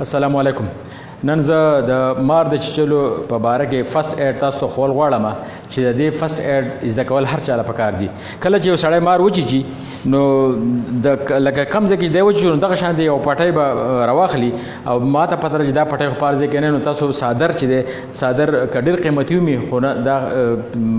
السلام علیکم. نن زه د مار د چیچلو په باره کې فرست ایډ تاسو ته ښوول غواړم چې د دې فرست ایډ زده کول هر چا له پکار دي. کله چې یو سړی مار وچیچي نو د لکه کم ځای کې دی وچیچي نو دغه شان دی یو پټی به راواخلي او ما ته پته ده چې دا پټی خو په هر ځای کې نه نو تاسو څادر چې دی څادر که ډېر قیمتي ومي خو نه دا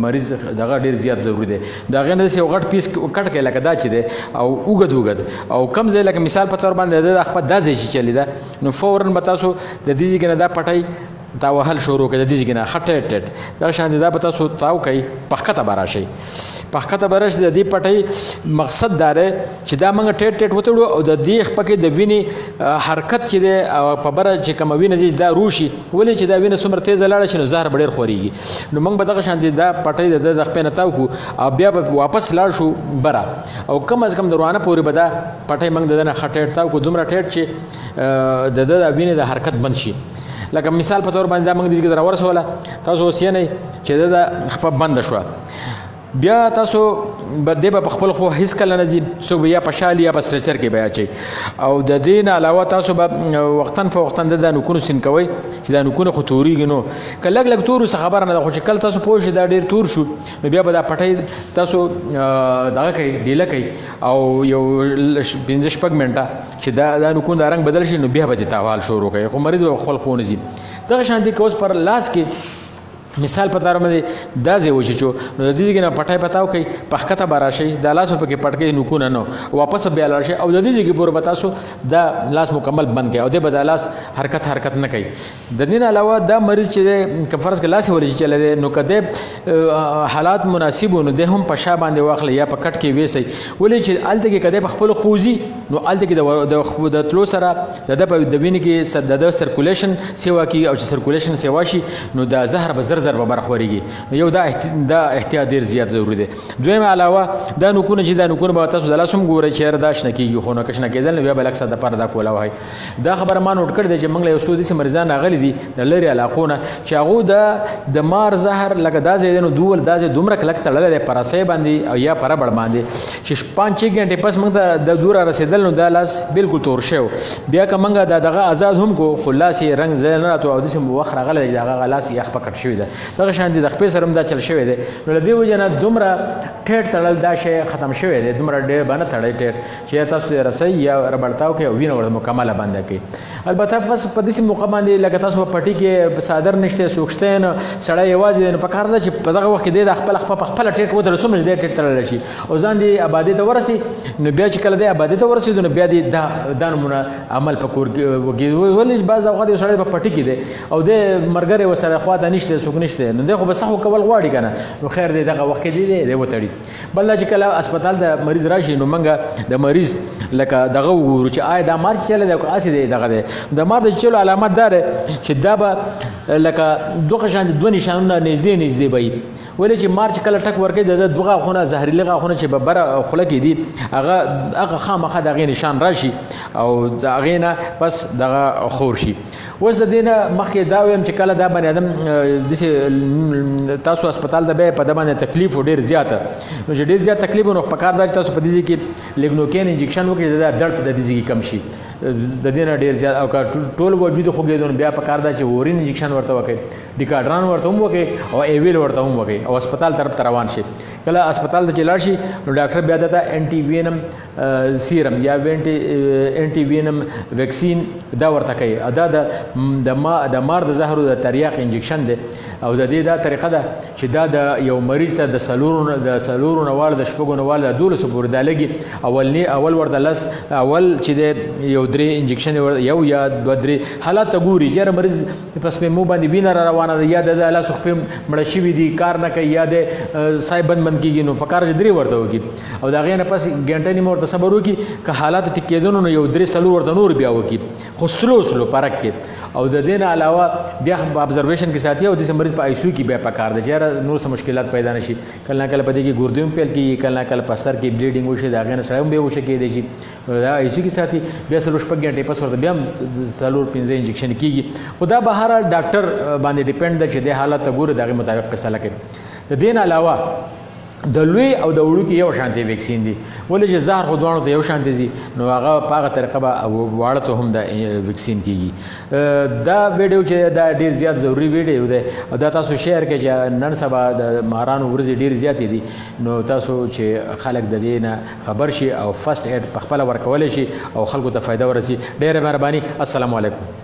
مریض دغه ډېر زیات ضروري دی. د هغې نه داسې یو غټ پیس کټ کړئ لکه دا چې دی او اوږد او کم ځای لکه مثال په طور باندې د خپل دا ځای چې چلی ده نو فوراً به تاسو د دې ځای کې نه دا پټی دا وهل شروع کړئ. د دې ځای کې نه ښه ټیټ ټیټ دغه شان دا به تاسو تاو کوئ په ښکته به راشئ د دې پټۍ مقصد دا دی چې دا موږ ټیټ ټیټ وتړو او د دې پکې د وینې حرکت چې دی او په بره چې کومه وینه ځي دا روشي. ولې چې دا وینه څومره تیزه لاړه شي نو زهر به ډېر خورېږي. نو موږ به دغه شان دا پټۍ د خپې نه تاو کړو او بیا به واپس لاړ شو بره او کم از کم د روانه پورې به دا پټۍ موږ د ده نه ښه ټیټ تاو کړو دومره ټیټ چې د ده د وینې د حرکت بند شي. لکه مثال په طور باندې دا موږ دې کې راورسوله تاسو اوس یې نه چې د خپه بنده شوه بیا تاسو به دې به په خپل خو هیڅ کله نه ځي څوک به یا په شال یا په سټرچر کې به اچوي او د دې نه علاوه تاسو به وختاً فوختاً د نوکونو سین کوئ چې دا نوکونه خو تورېږي نو که لږ لږ تور څه خبره نه ده خو چې کله تاسو پوه شئ دا ډېر تور شو نو بیا به دا پټۍ تاسو دغه کوئ ډیله کوئ او یو 5-6 منټه چې دا نوکونه دا رنګ بدل شي نو بیا به دې تاوال شروع کوي خو مریض به خپل خو نه ځي. دغه شان دي که اوس پر لاس کې مثال په طور باندې دا ځای وچیچو نو د دې ځای نه پټی پتاو کوي په ښکته به راشئ دا لاس به پکې پټ کوئ نوکونه نه واپس بیا لاړ شئ او د دې ځای کې پورې به تاسو دا لاس مکمل بند کړئ او دی به دا لاس حرکت نه کوي. د دې نه علاوه دا مریض چې دی که فرض کړه لاس یې ولې چلی دی نو که دی حالات مناسب و نو دی هم په شا باندې واخلئ یا په کټ کې ویسئ. ولې چې هلته کې که دی په خپلو خوځي نو هلته کې د تلو سره د ده په د وینې کې د ده سرکولیشن سیوا کېږي او چې سرکولیشن سیوا شي نو دا زهر به زر به برخورېږي. نو یو دا احتیاط ډېر زیات ضروري دی. دویمه علاوه دا نوکونه چې دا نوکونه به تاسو د لاس هم ګورئ چې یاره دا شنه کېږي خو نو که شنه کېدل نو بیا به لږ څه دپاره دا کوله وهئ. دا خبره ما نوټ کړې ده چې موږ له یو څو داسې مریضان راغلي دي د لرې علاقو نه چې هغو د مار زهر لکه دا ځای دی نو دا ځای دومره کلک تړلی دی په رسۍ باندې او یا په ربړ باندې چې 5-6 غنټې پس موږ ته د دوره رسېدل نو دا لاس بالکل تور شوی بیا که موږ دغه آزاد هم کو خو لاس یې رنګ ځای نه راتو او داسې وخت راغلی دی چې د هغه لاس یخ په کټ شوی ده. دغه شان دي د خپې سره هم دا چل شوی دی نو له دې وجې نه دومره ټیټ تړل دا شی ختم شوی دی دومره ډېر به نه تړئ ټیټ چې تاسو یې رسئ یا ربړ تاو کړئ او وینه ورته مکمله بنده کړئ. البته بس په داسې موقع باندې لکه تاسو په پټي کې څادر نشته څوک شته نه سړی یوازې دی نو پکار ده چې په دغه وخت کې دی د خپله خپه په خپله ټیټ وتړي څومره چې دی ټیټ تړلی شي او ځان دې ابادۍ ته ورسي نو بیا چې کله دی ابادۍ ته ورسېدو نو بیا دې دا نمونه عمل په کور کې وکړي. ولې بعض اوقات یو سړی په پټي کې دی او دی ملګری ورسره خواته نشته څوک نشته نو دی خو به سخو کول غواړي که نه نو خیر دی دغه وخت کې دی وتړي. بل دا چې کله اسپتال د مریض راشي نو موږ د مریض لکه دغه وګورو چې آیا دا مار چې چلی دی او که هسې دی دغه دی. د مار د چلو علامت دا دی چې دا به لکه دوه شان دوه نشانونه نږدې به وي. ولې چې مار چې کله ټک ورکوي د ده 2 غاښونه زهریلي غاښونه چې په بره خوله کې دي هغه خامخا د هغې نشان راشي او د هغې نه پس دغه خور شي. اوس د دې نه مخکې دا ویم چې کله دا بني ادم داسې تاسو اسپتال ته بیا په ده باندې تکلیف و ډېر زیاته نو چې ډېر زیات تکلیف نو پکار دا چې تاسو په دې ځای کې لیګنوکین انجکشن وکړئ د درد په د دې ځای کې کم شي د دې نه ډېر زیات او که ټول وجود خوږېدو نو بیا پکار دا چې اورین انجکشن ورته وکړئ ډیکاډران ورته هم وکړئ او ایویل ورته هم وکړئ او اسپتال طرف ته روان شي. کله اسپتال ته چې لاړ شي نو ډاکټر بیا درته انټي وینم سیرم یا انټي وینم ویکسین دا ورته کوي. دا د مار د زهرو د تریاق انجکشن دی او د دې دا طریقه ده چې دا د یو مریض ته د څلورو نه واړه د 6 نه واړه د 12 پورې دا لګي اول ورته لس اول چې دی یو 3 انجکشن یو یا 2-3 حالات ته ګوري چې مریض پس په مو باندې وینه را روانه ده یا د لاس خپې مړه شوي دي کار نه کوي یا د سای بند کېږي نو په کار چې 3 ورته وکړي او د هغې نه پس ګنټه نیمه ورته صبر وکړي که حالات ټیکېدو نو یو 3-4 ورته نور بیا وکړي خو سلو پرک کې او د دې نه علاوه بیا ابزرویشن کې ساتي او داسې مریض په آی سی یو کې بیا پکار ده چې یاره نور څه مشکلات پیدا نه شي. کله نه کله په دې کې ګردې هم پیل کېږي کله نه کله په سر کې بلیډینګ وشي د هغې نه سړی هم بیا وشه کېدی شي دا آی سی یو کې ساتي بیا 4-5 غنټې پس ورته بیا هم 4-5 انجکشن کېږي. خو دا بهرحال ډاکټر باندې ډیپینډ ده چې دې حالت ته ګوري د هغې مطابق فیصله کوي. د دې نه علاوه د لوی او د وړو کې یو شانتي ویکسین دي ولې چې زهر خو دوانو ته یو شانتي دي نو هغه په هغه طریقه به واړه ته هم د ویکسین کیږي دا ویډیو چې دا ډیر زیات ضروری ویډیو دی او دا تاسو شیر کړئ چې نن سبا د مارانو ورځې ډیر زیاتې دي نو تاسو چې خلک د دې نه خبر شي او فرست ایډ په خپل ورکول شي او خلکو ته فایده ورسي ډیره مهرباني السلام علیکم